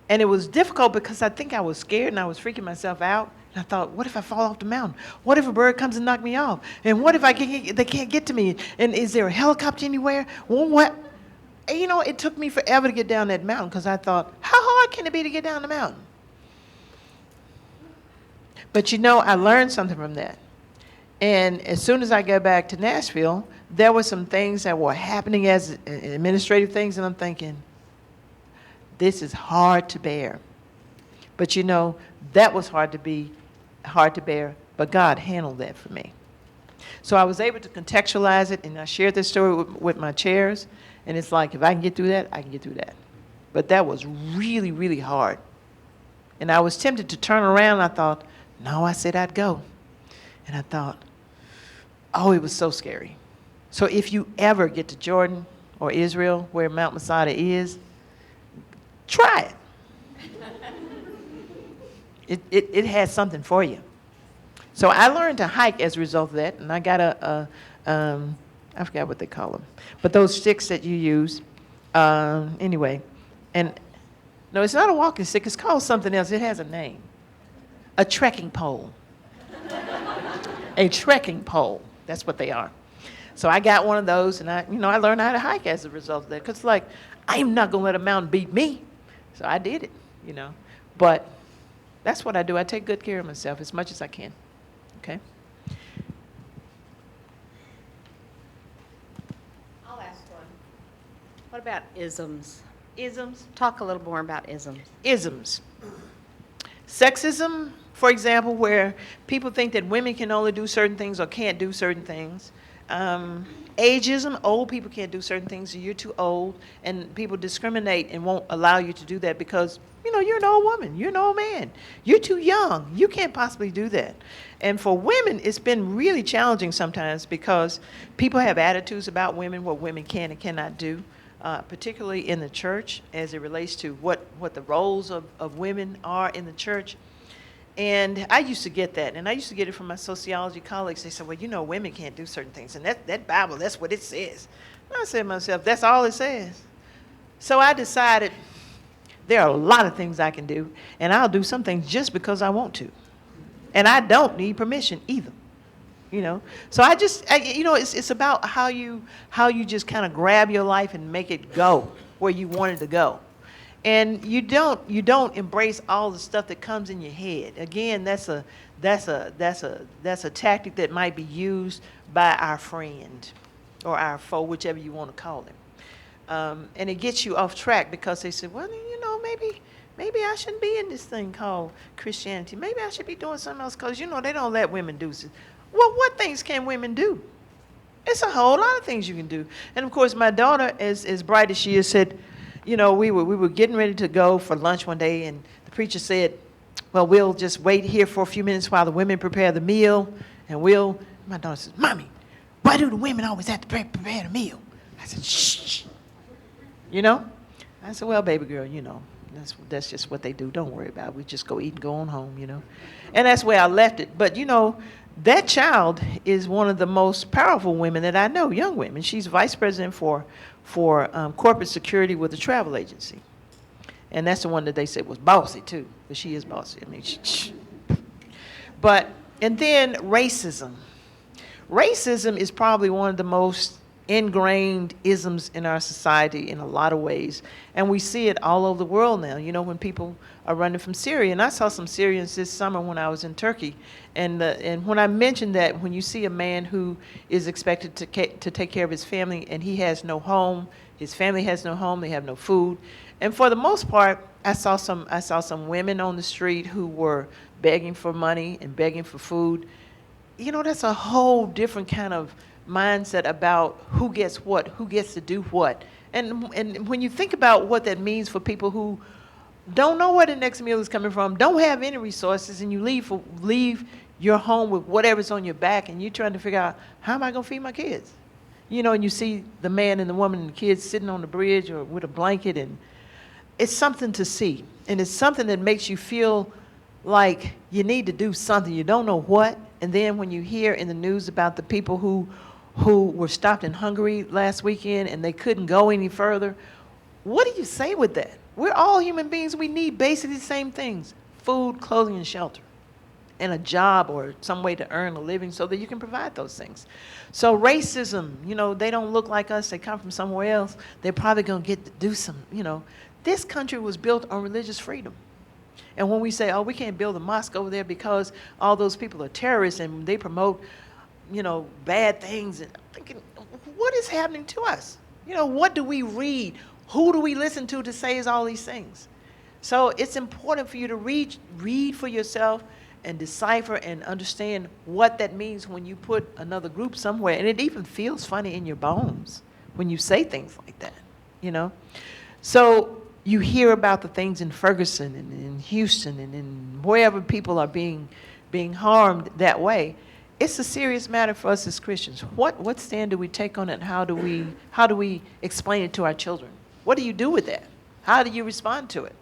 [SPEAKER 3] And it was difficult because I think I was scared and I was freaking myself out. And I thought, what if I fall off the mountain? What if a bird comes and knocks me off? And what if they can't get to me? And is there a helicopter anywhere? Well, what? And you know, it took me forever to get down that mountain because I thought, how hard can it be to get down the mountain? But you know, I learned something from that. And as soon as I got back to Nashville, there were some things that were happening as administrative things, and I'm thinking, this is hard to bear. But you know, that was hard to bear, but God handled that for me. So I was able to contextualize it, and I shared this story with my chairs, and it's like, if I can get through that, I can get through that. But that was really, really hard. And I was tempted to turn around, and I thought, no, I said I'd go. And I thought, oh, it was so scary. So if you ever get to Jordan or Israel, where Mount Masada is, try it. It has something for you. So I learned to hike as a result of that, and I got I forgot what they call them, but those sticks that you use, anyway. And no, it's not a walking stick, it's called something else, it has a name. A trekking pole. A trekking pole, that's what they are. So I got one of those, and I learned how to hike as a result of that, because like, I am not gonna let a mountain beat me. So I did it, you know. But that's what I do, I take good care of myself as much as I can, okay?
[SPEAKER 1] I'll ask one.
[SPEAKER 6] What about isms?
[SPEAKER 3] Isms.
[SPEAKER 6] Talk a little more about isms.
[SPEAKER 3] Isms. Sexism, for example, where people think that women can only do certain things or can't do certain things. Ageism, old people can't do certain things, so you're too old, and people discriminate and won't allow you to do that because, you're an old woman, you're an old man, you're too young, you can't possibly do that. And for women, it's been really challenging sometimes because people have attitudes about women, what women can and cannot do. Particularly in the church as it relates to what the roles of women are in the church. And I used to get that, and I used to get it from my sociology colleagues. They said, well, women can't do certain things, and that Bible, that's what it says. And I said to myself, that's all it says. So I decided there are a lot of things I can do, and I'll do some things just because I want to. And I don't need permission either. So it's about how you just kind of grab your life and make it go where you want it to go. And you don't embrace all the stuff that comes in your head. Again, that's a tactic that might be used by our friend or our foe, whichever you want to call them. And it gets you off track because they say, well, maybe I shouldn't be in this thing called Christianity. Maybe I should be doing something else because, they don't let women do this. Well, what things can women do? It's a whole lot of things you can do. And of course, my daughter, as bright as she is, said, we were getting ready to go for lunch one day, and the preacher said, well, we'll just wait here for a few minutes while the women prepare the meal, and my daughter says, Mommy, why do the women always have to prepare the meal? I said, shh. I said, well, baby girl, that's just what they do. Don't worry about it. We just go eat and go on home, And that's where I left it. But, that child is one of the most powerful women that I know, young women. She's vice president for corporate security with a travel agency. And that's the one that they said was bossy, too. But she is bossy. And then racism. Racism is probably one of the most ingrained isms in our society in a lot of ways. And we see it all over the world now, when people are running from Syria. And I saw some Syrians this summer when I was in Turkey. And when I mentioned that when you see a man who is expected to take care of his family and he has no home, his family has no home, they have no food. And for the most part, I saw some women on the street who were begging for money and begging for food. That's a whole different kind of mindset about who gets what, who gets to do what. And when you think about what that means for people who don't know where the next meal is coming from, don't have any resources, and you leave your home with whatever's on your back, and you're trying to figure out, how am I going to feed my kids? And you see the man and the woman and the kids sitting on the bridge or with a blanket, and it's something to see. And it's something that makes you feel like you need to do something. You don't know what. And then when you hear in the news about the people who were stopped in Hungary last weekend and they couldn't go any further, what do you say with that? We're all human beings. We need basically the same things: food, clothing, and shelter, and a job or some way to earn a living so that you can provide those things. So racism, they don't look like us. They come from somewhere else. They're probably going to get to do some, This country was built on religious freedom. And when we say, oh, we can't build a mosque over there because all those people are terrorists and they promote, bad things, and I'm thinking, what is happening to us? What do we read? Who do we listen to say all these things? So it's important for you to read for yourself and decipher and understand what that means when you put another group somewhere. And it even feels funny in your bones when you say things like that, So you hear about the things in Ferguson and in Houston and in wherever people are being harmed that way. It's a serious matter for us as Christians. What stand do we take on it? How do we explain it to our children? What do you do with that? How do you respond to it?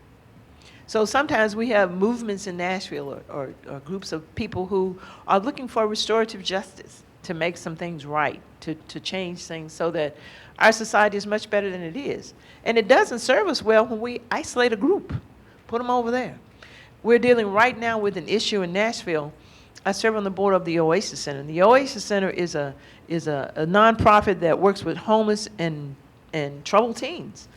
[SPEAKER 3] So sometimes we have movements in Nashville or groups of people who are looking for restorative justice to make some things right, to change things so that our society is much better than it is. And it doesn't serve us well when we isolate a group, put them over there. We're dealing right now with an issue in Nashville. I serve on the board of the Oasis Center. And the Oasis Center is a nonprofit that works with homeless and troubled teens.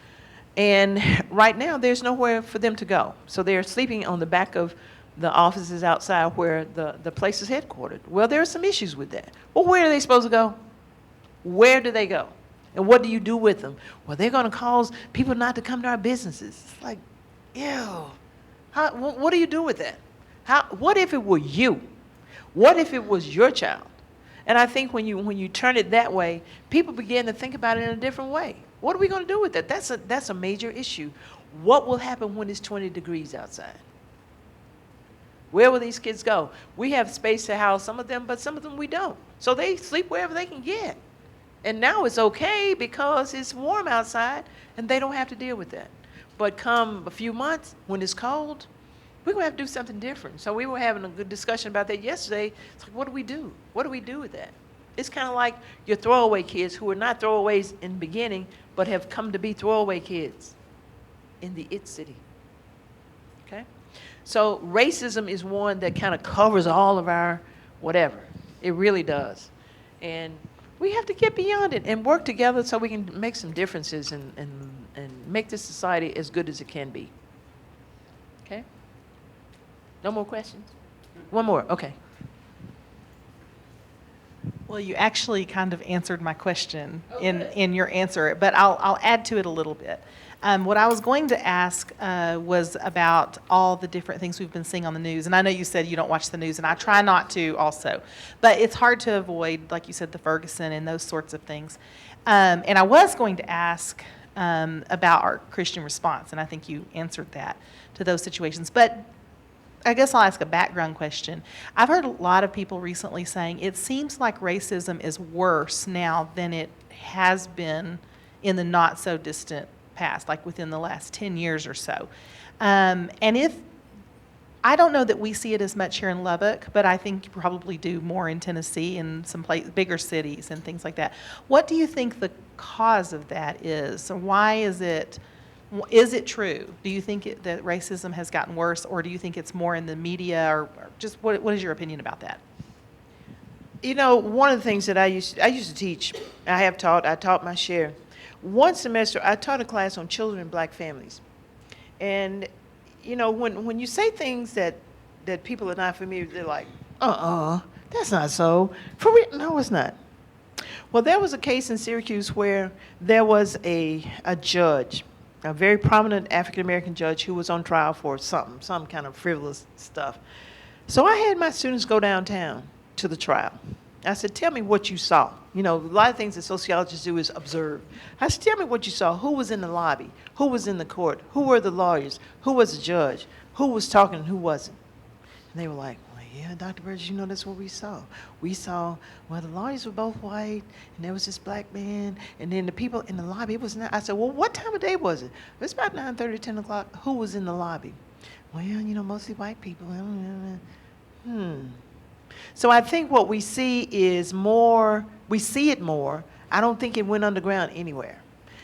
[SPEAKER 3] And right now, there's nowhere for them to go. So they're sleeping on the back of the offices outside where the place is headquartered. Well, there are some issues with that. Well, where are they supposed to go? Where do they go? And what do you do with them? Well, they're going to cause people not to come to our businesses. It's like, ew. What do you do with that? What if it were you? What if it was your child? And I think when you turn it that way, people begin to think about it in a different way. What are we going to do with that? That's a major issue. What will happen when it's 20 degrees outside? Where will these kids go? We have space to house some of them, but some of them we don't. So they sleep wherever they can get. And now it's okay because it's warm outside and they don't have to deal with that. But come a few months when it's cold, we're going to have to do something different. So we were having a good discussion about that yesterday. It's like, what do we do? What do we do with that? It's kind of like your throwaway kids who are not throwaways in the beginning, but have come to be throwaway kids in the it city. Okay? So racism is one that kind of covers all of our whatever. It really does. And we have to get beyond it and work together so we can make some differences and make this society as good as it can be. Okay? No more questions? One more, okay.
[SPEAKER 7] Well, you actually kind of answered my question in your answer, but I'll add to it a little bit. What I was going to ask was about all the different things we've been seeing on the news. And I know you said you don't watch the news, and I try not to also. But it's hard to avoid, like you said, the Ferguson and those sorts of things. And I was going to ask about our Christian response, and I think you answered that to those situations. But I guess I'll ask a background question. I've heard a lot of people recently saying it seems like racism is worse now than it has been in the not so distant past, like within the last 10 years or so. And I don't know that we see it as much here in Lubbock, but I think you probably do more in Tennessee and some bigger cities and things like that. What do you think the cause of that is? Or why is it true? Do you think that racism has gotten worse, or do you think it's more in the media, or just what is your opinion about that?
[SPEAKER 3] You know, one of the things that I used to teach, I taught my share. One semester, I taught a class on children in black families. And, you know, when you say things that people are not familiar, they're like, that's not so. For real? No, it's not. Well, there was a case in Syracuse where there was a judge, a very prominent African-American judge who was on trial for some kind of frivolous stuff. So I had my students go downtown to the trial. I said, tell me what you saw. You know, a lot of things that sociologists do is observe. I said, tell me what you saw. Who was in the lobby? Who was in the court? Who were the lawyers? Who was the judge? Who was talking and who wasn't? And they were like, well, yeah, Dr. Burgess, you know, that's what we saw. We saw, well, the lawyers were both white, and there was this black man, and then the people in the lobby, it was not. I said, well, what time of day was it? It was about 9:30, 10 o'clock. Who was in the lobby? Well, you know, mostly white people. So I think what we see is we see it more. I don't think it went underground anywhere.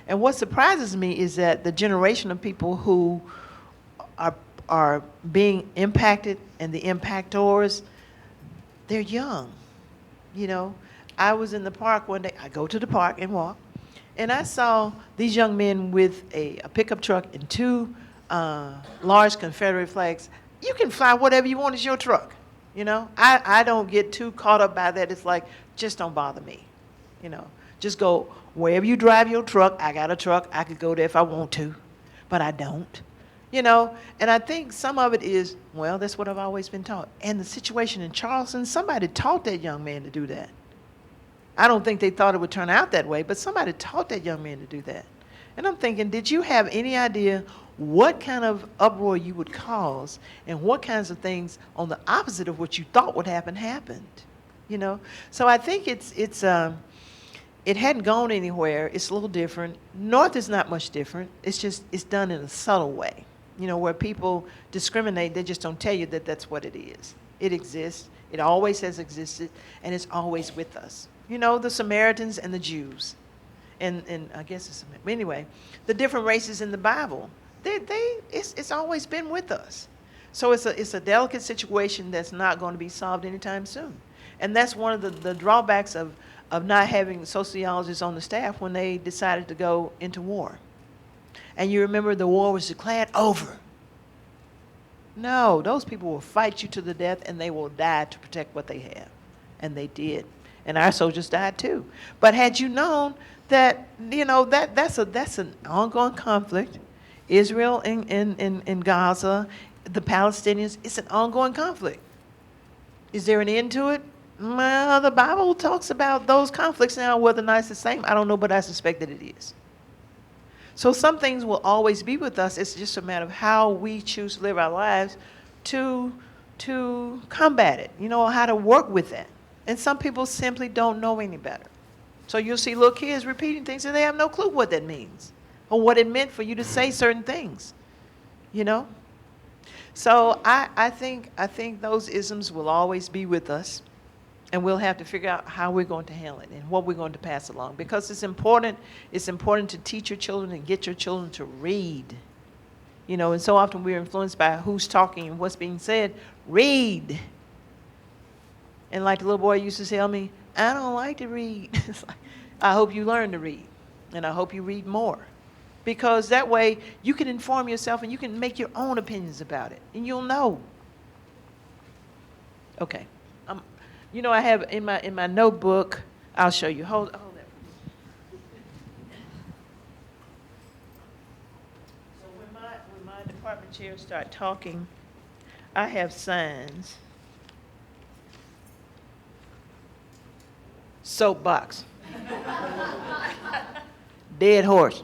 [SPEAKER 3] And what surprises me is that the generation of people who are being impacted and the impactors, they're young. You know, I was in the park one day. I go to the park and walk, and I saw these young men with a pickup truck and two large Confederate flags. You can fly whatever you want, it's your truck. You know, I don't get too caught up by that. It's like, just don't bother me. You know, just go wherever you drive your truck. I got a truck. I could go there if I want to, but I don't. You know, and I think some of it is, well, that's what I've always been taught. And the situation in Charleston, somebody taught that young man to do that. I don't think they thought it would turn out that way, but somebody taught that young man to do that. And I'm thinking, did you have any idea what kind of uproar you would cause and what kinds of things on the opposite of what you thought would happen happened? You know, so I think it hadn't gone anywhere. It's a little different. North is not much different. It's just, it's done in a subtle way. You know, where people discriminate, they just don't tell you that that's what it is. It exists. It always has existed, and it's always with us. You know, the Samaritans and the Jews. And I guess it's, anyway, the different races in the Bible, it's always been with us. So it's a delicate situation that's not going to be solved anytime soon. And that's one of the drawbacks of not having sociologists on the staff when they decided to go into war. And you remember the war was declared over. No, those people will fight you to the death, and they will die to protect what they have. And they did. and our soldiers died too. But had you known that, that's an ongoing conflict, Israel in Gaza, the Palestinians, it's an ongoing conflict. Is there an end to it? Well, the Bible talks about those conflicts now. Whether or not it's the same, I don't know, but I suspect that it is. So some things will always be with us. It's just a matter of how we choose to live our lives to combat it, how to work with it. And some people simply don't know any better. So you'll see little kids repeating things and they have no clue what that means or what it meant for you to say certain things, So I think those isms will always be with us, and we'll have to figure out how we're going to handle it and what we're going to pass along, because it's important to teach your children and get your children to read. And so often we're influenced by who's talking and what's being said. Read. And like the little boy used to tell me, I don't like to read. It's like, I hope you learn to read, and I hope you read more. Because that way you can inform yourself and you can make your own opinions about it, and you'll know. Okay. I have in my notebook, I'll show you. Hold that. So when my department chairs start talking, I have signs. Soapbox. Dead horse.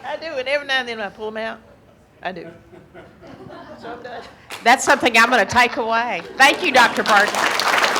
[SPEAKER 3] I do, and every now and then I pull them out. I do. So I'm done.
[SPEAKER 6] That's something I'm going to take away. Thank you, Dr. Burgess.